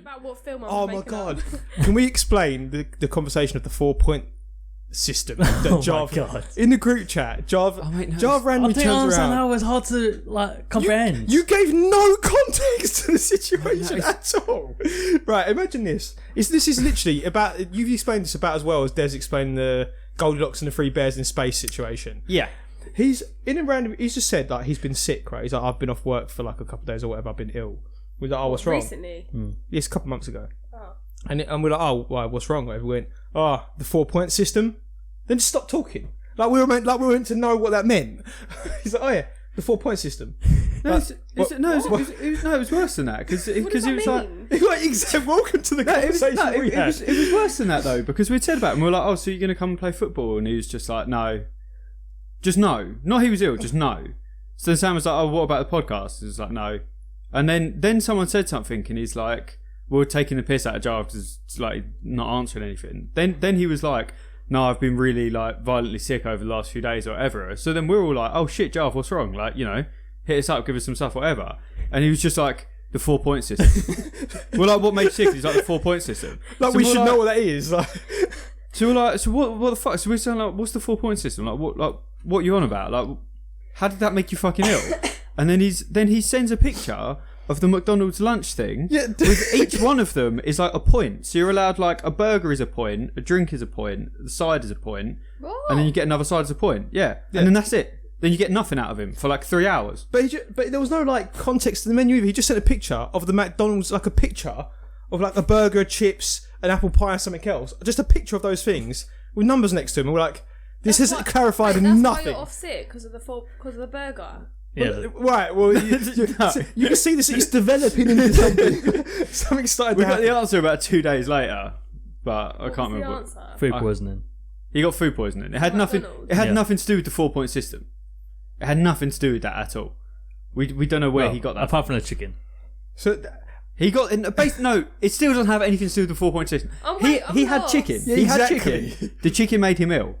about what film I'm Oh my making god! up. Can we explain the conversation of the 4-point system that Jarv God. in the group chat? Jarv randomly turns around. How it's hard to like comprehend. You gave no context to the situation at all. Right, imagine this. This is literally about. You've explained this about as well as Des explained the Goldilocks and the Three Bears in space situation. Yeah. He's just said like he's been sick, right? He's like, I've been off work for like a couple of days or whatever. I've been ill. We're like, oh, what's wrong? Recently? Yes, a couple of months ago. Oh. And we're like, oh, why? What's wrong? We went, oh, the 4-point system. Then just stop talking. Like we were meant to know what that meant. He's like, oh yeah, the 4-point system. No, it was worse than that because it was like, welcome to the conversation. It was worse than that though because we'd said about it and we were like, oh, so you're gonna come and play football? And he was just like, no, just no. Not he was ill, just no. So then Sam was like, oh, what about the podcast? He was like, no. And then someone said something and he's like, we're taking the piss out of Jarv because like not answering anything. Then he was like, no, I've been really like violently sick over the last few days or whatever. So then we're all like, oh shit, Jarv, what's wrong? Like, you know, hit us up, give us some stuff, whatever. And he was just like, the 4-point system. We're like, what makes you sick? He's like, the 4-point system. Like so we should know what that is. Like. So we're like, so what the fuck? So we're saying like, what's the 4-point system? Like what are you on about? Like, how did that make you fucking ill? And then he sends a picture of the McDonald's lunch thing. Yeah. With each one of them is like a point. So you're allowed like a burger is a point, a drink is a point, the side is a point, and then you get another side as a point. Yeah. And then that's it. Then you get nothing out of him for like 3 hours. But there was no like context to the menu either. He just sent a picture of the McDonald's, like a picture of like a burger, chips, an apple pie, and something else. Just a picture of those things with numbers next to them. And we're like, this isn't clarified nothing. That's why you're off sick because of the burger. Yeah, right. Well, you can see this. It's developing into something. Something started. We got the answer about 2 days later, but I can't remember. Food poisoning. He got food poisoning. It had nothing. It had nothing to do with the 4-point system. It had nothing to do with that at all. We don't know where he got that. Apart from the chicken. So he got in a base. No, it still doesn't have anything to do with the 4-point system. He had chicken. Yeah, he had chicken. The chicken made him ill.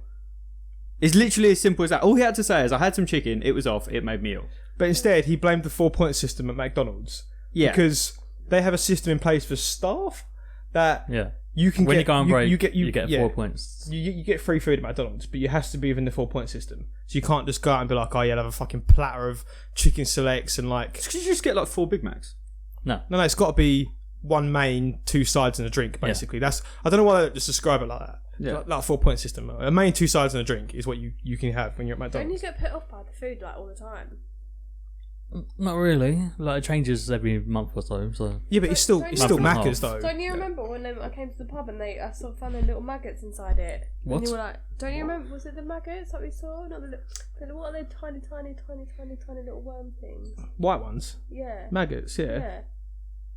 It's literally as simple as that. All he had to say is, I had some chicken, it was off, it made me ill. But instead, he blamed the 4-point system at McDonald's. Yeah. Because they have a system in place for staff that you can when get... you go on break, you get 4 points. You get free food at McDonald's, but it has to be within the 4-point system. So you can't just go out and be like, oh yeah, I'll have a fucking platter of chicken selects and like... Could you just get like 4 Big Macs? No, it's got to be one main, 2 sides and a drink, basically. That's I don't know why they just describe it like that. Yeah. Like a 4-point system. A main, 2 sides and a drink is what you can have when you're at McDonald's. Don't you get put off by the food like all the time? Not really. Like it changes every month or so. Yeah, but it's still Macca's though. Don't you remember when I came to the pub and I found the little maggots inside it? What? And you were like, don't you remember? Was it the maggots that we saw? Not what are they? Tiny little worm things. White ones. Yeah. Maggots. Yeah.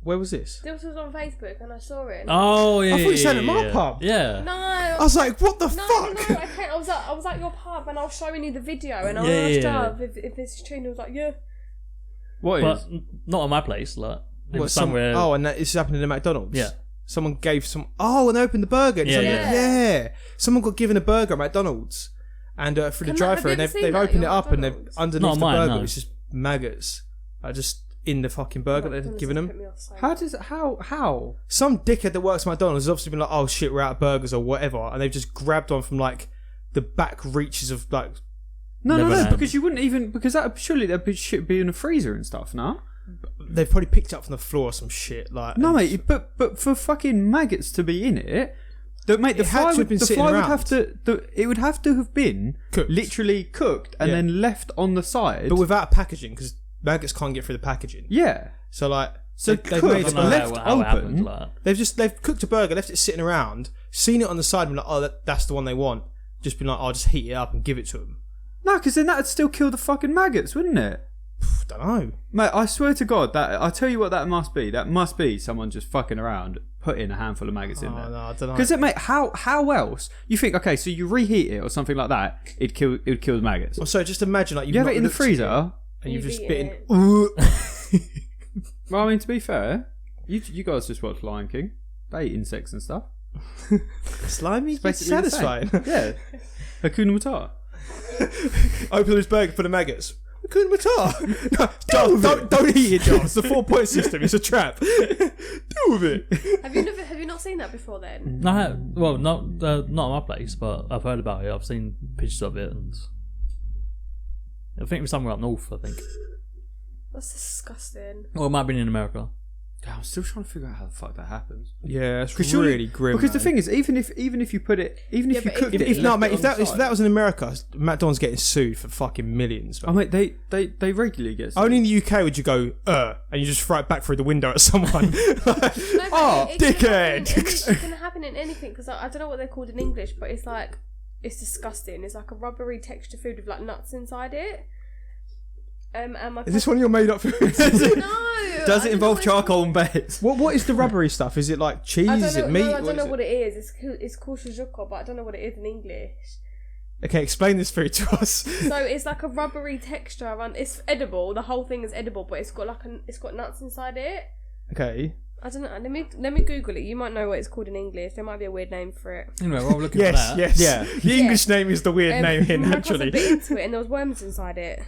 Where was this? This was on Facebook and I saw it. Oh yeah. I thought you said at my pub. Yeah. No. I was like, what the fuck? No, I was at your pub and I was showing you the video and I asked Jarv if this is true and he was like, yeah. What but is? Not on my place, like somewhere. And that is happening at McDonald's. Yeah. Someone gave some. Oh, and they opened the burger. Yeah. Someone got given a burger at McDonald's, and through the drive-thru, and they've opened it up, and they've underneath the burger, it's just maggots, just in the fucking burger that they've given them. How? Some dickhead that works at McDonald's has obviously been like, oh shit, we're out of burgers or whatever, and they've just grabbed one from like the back reaches of like. No, because you wouldn't even because surely there'd be in a freezer and stuff. No, they've probably picked it up from the floor or some shit. Like no, mate. But for fucking maggots to be in it, the fly would have to have been cooked. Literally cooked and then left on the side, but without packaging because maggots can't get through the packaging. Yeah. So they've made it left open. They've cooked a burger, left it sitting around, seen it on the side, and been like, oh, that's the one they want. Just been like, I'll just heat it up and give it to them. No, because then that'd still kill the fucking maggots, wouldn't it? Don't know. Mate, I swear to God, I tell you what that must be. That must be someone just fucking around, putting a handful of maggots in there. No, I don't know. Because, mate, how else? You think, okay, so you reheat it or something like that, it would kill the maggots. Well, so just imagine, like, you have it in the freezer, and you've just bitten. Well, I mean, to be fair, you guys just watch Lion King. They eat insects and stuff. Slimy? It's satisfying. Yeah. Hakuna Matata. Open this burger for the maggots. Hakuna Matata. No, don't eat it, John. It's the 4-point system. It's a trap. deal with it. Have you not seen that before then? No, well, not at my place, but I've heard about it. I've seen pictures of it, and I think it was somewhere up north. I think. That's disgusting. Or it might have been in America. I'm still trying to figure out how the fuck that happens. Yeah, it's really grim. Because the thing is, even if you put it, even if you cooked it, if that was in America, McDonald's getting sued for fucking millions. Man. Oh mate, they regularly get sued. Only in the UK would you go and you just throw it back through the window at someone. Dickhead! It can happen in anything because I don't know what they're called in English, but it's disgusting. It's like a rubbery texture food with like nuts inside it. Is this one of your made up foods? No. Does it involve charcoal and beds? What is the rubbery stuff? Is it like cheese? Is it meat? No, I don't know what it is. It's called shajuko, but I don't know what it is in English. Okay, explain this food to us. So it's like a rubbery texture. It's edible. The whole thing is edible, but it's got nuts inside it. Okay. I don't know. Let me Google it. You might know what it's called in English. There might be a weird name for it. Anyway, we're all looking for that. Yes. Yeah. The English name is the weird name here, naturally. I bit into it and there was worms inside it.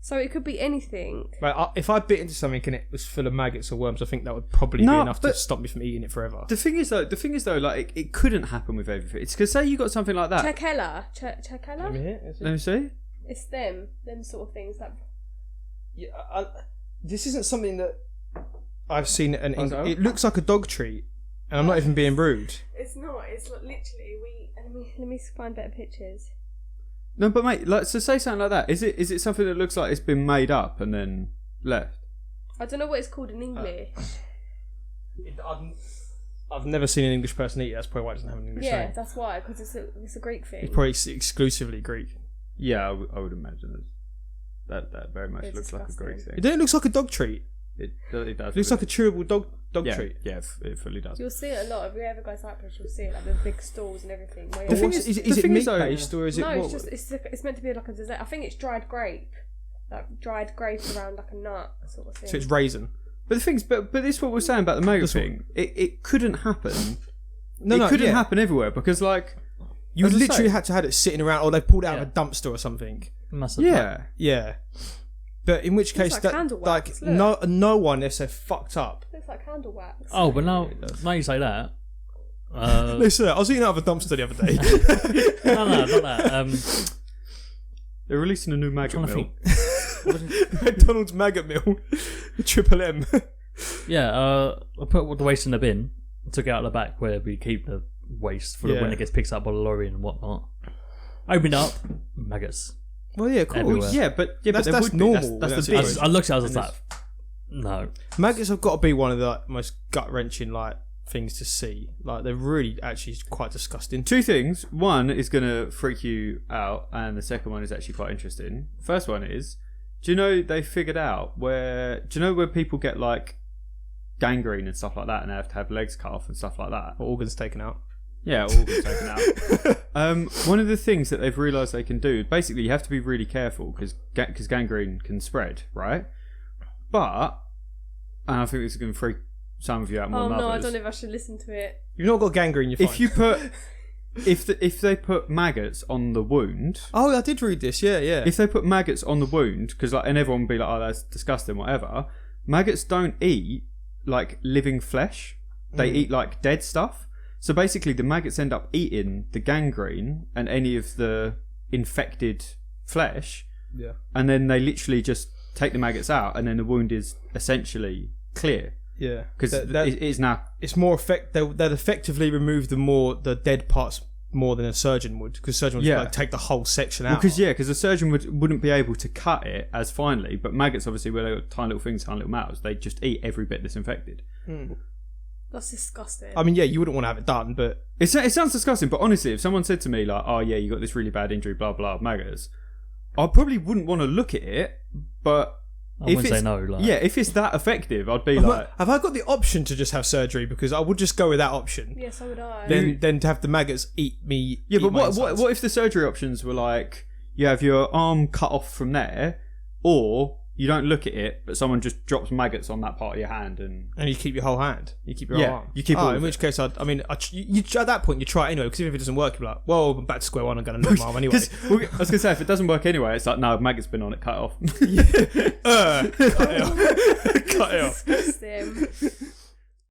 So it could be anything. Right, if I bit into something and it was full of maggots or worms, I think that would probably be enough to stop me from eating it forever. The thing is though, like it couldn't happen with everything. It's because say you got something like that. Chakela. Let me see. It's them sort of things. That. Yeah, this isn't something that I've seen. It looks like a dog treat, and I'm not even being rude. It's not. It's like literally Let me find better pictures. No, but mate, so say something like that. Is it something that looks like it's been made up and then left? I don't know what it's called in English. I've never seen an English person eat it. That's probably why it doesn't have an English name. Yeah, that's why, because it's a Greek thing. It's probably exclusively Greek. Yeah, I would imagine that very much looks disgusting. like a Greek thing. It looks like a dog treat. It does. It looks like a chewable dog treat. Yeah, it fully does. You'll see it a lot. If you ever go to Cyprus, you'll see it, like the big stalls and everything. The thing is it meat based or is it? No, it's meant to be like a dessert. I think it's dried grape around like a nut sort of thing. So it's raisin. But the thing is, but this is what we're saying about the Maggot thing. It couldn't happen. It couldn't happen everywhere because like you literally had to have it sitting around, or they pulled it out of a dumpster or something. Yeah. But in which case, no one, if they're fucked up. Looks like candle wax. Oh, but now you say that. Listen, I was eating out of a dumpster the other day. No, not that. They're releasing a new maggot meal. McDonald's maggot meal, Triple M. Yeah, I put the waste in the bin. Took it out of the back where we keep the waste for when it gets picked up by the lorry and whatnot. Opened up, maggots. Well, yeah, cool. Everywhere. Yeah, but that's normal. That's the big. I looked at it, I was like, no. Maggots have got to be one of the most gut wrenching things to see. Like they're really actually quite disgusting. Two things. One is gonna freak you out, and the second one is actually quite interesting. First one is, do you know they figured out where people get like gangrene and stuff like that, and they have to have legs cut off and stuff like that, or organs taken out. Yeah, organs taken out. One of the things that they've realised they can do, basically, you have to be really careful because gangrene can spread, right? But, and I think this is going to freak some of you out more than others. Oh no, I don't know if I should listen to it. You've not got gangrene, you're fine. If you put, if they put maggots on the wound. Oh, I did read this. Yeah. If they put maggots on the wound, because and everyone would be like, oh, that's disgusting, whatever. Maggots don't eat like living flesh; they eat like dead stuff. So basically, the maggots end up eating the gangrene and any of the infected flesh. Yeah. And then they literally just take the maggots out, and then the wound is essentially clear. Yeah. Because it is now. It's more they'd effectively remove the dead parts more than a surgeon would, because a surgeon would like take the whole section out. Because a surgeon wouldn't be able to cut it as finely, but maggots obviously, where they've got tiny little things, tiny little mouths, they just eat every bit that's infected. That's disgusting. I mean, yeah, you wouldn't want to have it done, but it sounds disgusting. But honestly, if someone said to me like, "Oh yeah, you got this really bad injury, blah blah, maggots," I probably wouldn't want to look at it. But I wouldn't say no. Like. Yeah, if it's that effective, I'd be like, have I got the option to just have surgery? Because I would just go with that option. Yeah, so would I. Then to have the maggots eat me. Yeah, eat but my what if the surgery options were like you have your arm cut off from there, or you don't look at it, but someone just drops maggots on that part of your hand, and you keep your whole hand. You keep your whole arm. You keep. In which case, at that point, you try it anyway. Because if it doesn't work, you're like, well, I'm back to square one. I'm going to move my arm anyway. I was gonna say, if it doesn't work anyway, it's like, no, maggot's been on it. Cut it off. Cut it off. Cut it off. Disgusting.